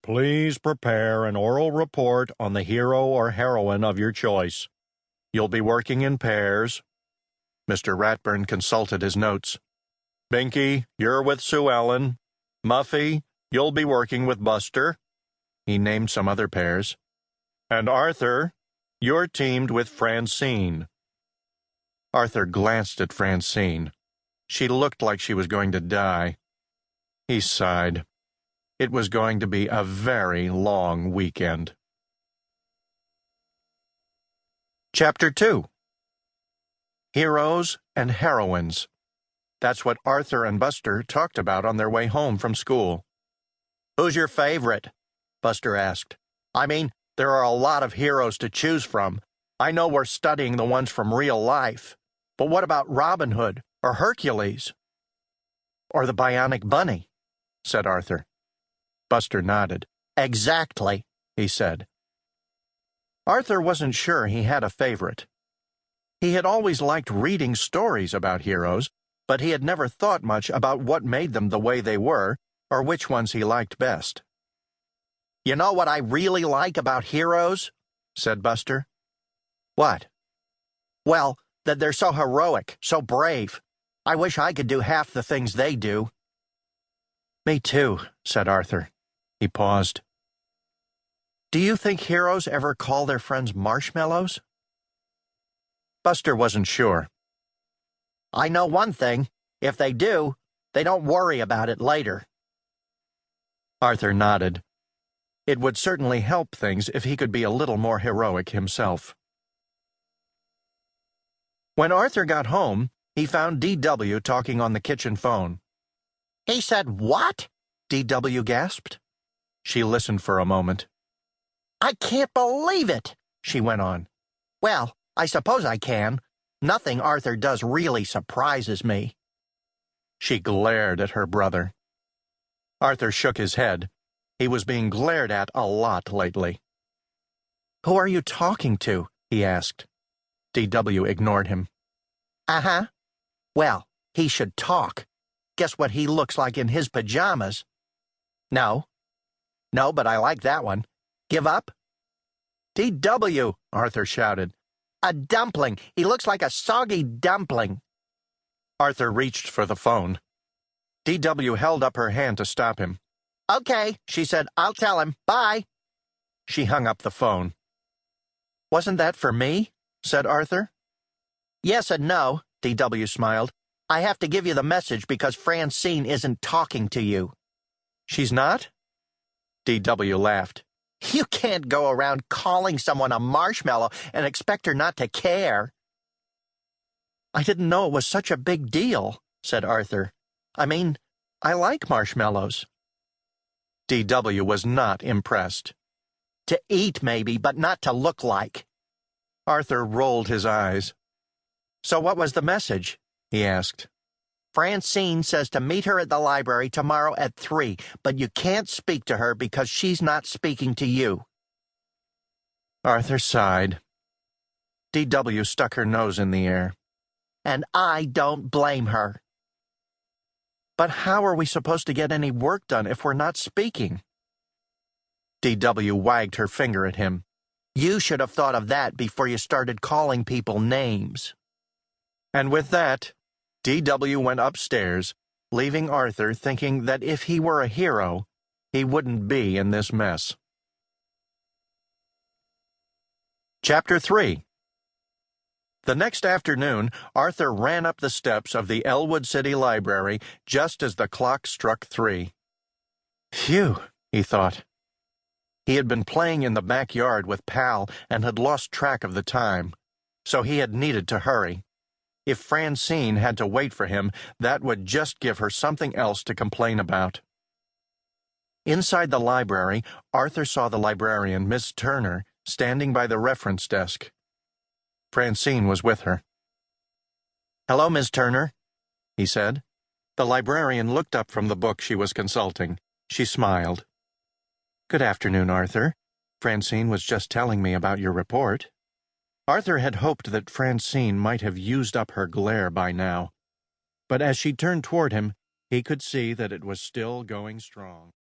Please prepare an oral report on the hero or heroine of your choice. You'll be working in pairs. Mr. Ratburn consulted his notes. Binky, you're with Sue Ellen. Muffy, you'll be working with Buster. He named some other pairs. And Arthur, you're teamed with Francine. Arthur glanced at Francine. She looked like she was going to die. He sighed. It was going to be a very long weekend. Chapter 2. Heroes and Heroines. That's what Arthur and Buster talked about on their way home from school. Who's your favorite? Buster asked. I mean, there are a lot of heroes to choose from. I know we're studying the ones from real life. But what about Robin Hood or Hercules? Or the Bionic Bunny, said Arthur. Buster nodded. Exactly, he said. Arthur wasn't sure he had a favorite. He had always liked reading stories about heroes, but he had never thought much about what made them the way they were, or which ones he liked best. You know what I really like about heroes? Said Buster. What? Well, that they're so heroic, so brave. I wish I could do half the things they do. Me too, said Arthur. He paused. Do you think heroes ever call their friends marshmallows? Buster wasn't sure. I know one thing. If they do, they don't worry about it later. Arthur nodded. It would certainly help things if he could be a little more heroic himself. When Arthur got home, he found D.W. talking on the kitchen phone. He said, "What?" D.W. gasped. She listened for a moment. I can't believe it, she went on. Well, I suppose I can. Nothing Arthur does really surprises me. She glared at her brother. Arthur shook his head. He was being glared at a lot lately. Who are you talking to? He asked. D.W. ignored him. Uh-huh. Well, he should talk. Guess what he looks like in his pajamas? No. No, but I like that one. Give up? D.W., Arthur shouted. A dumpling. He looks like a soggy dumpling. Arthur reached for the phone. D.W. held up her hand to stop him. Okay, she said. I'll tell him. Bye. She hung up the phone. Wasn't that for me? Said Arthur. Yes and no, D.W. smiled. I have to give you the message because Francine isn't talking to you. She's not? D.W. laughed. You can't go around calling someone a marshmallow and expect her not to care. I didn't know it was such a big deal, said Arthur. I mean, I like marshmallows. D.W. was not impressed. To eat, maybe, but not to look like. Arthur rolled his eyes. So what was the message? He asked. Francine says to meet her at the library tomorrow at 3, but you can't speak to her because she's not speaking to you. Arthur sighed. D.W. stuck her nose in the air. And I don't blame her. But how are we supposed to get any work done if we're not speaking? D.W. wagged her finger at him. You should have thought of that before you started calling people names. And with that, D.W. went upstairs, leaving Arthur thinking that if he were a hero, he wouldn't be in this mess. Chapter 3. The next afternoon, Arthur ran up the steps of the Elwood City Library just as the clock struck 3. Phew, he thought. He had been playing in the backyard with Pal and had lost track of the time, so he had needed to hurry. If Francine had to wait for him, that would just give her something else to complain about. Inside the library, Arthur saw the librarian, Miss Turner, standing by the reference desk. Francine was with her. Hello, Miss Turner, he said. The librarian looked up from the book she was consulting. She smiled. Good afternoon, Arthur. Francine was just telling me about your report. Arthur had hoped that Francine might have used up her glare by now, but as she turned toward him, he could see that it was still going strong.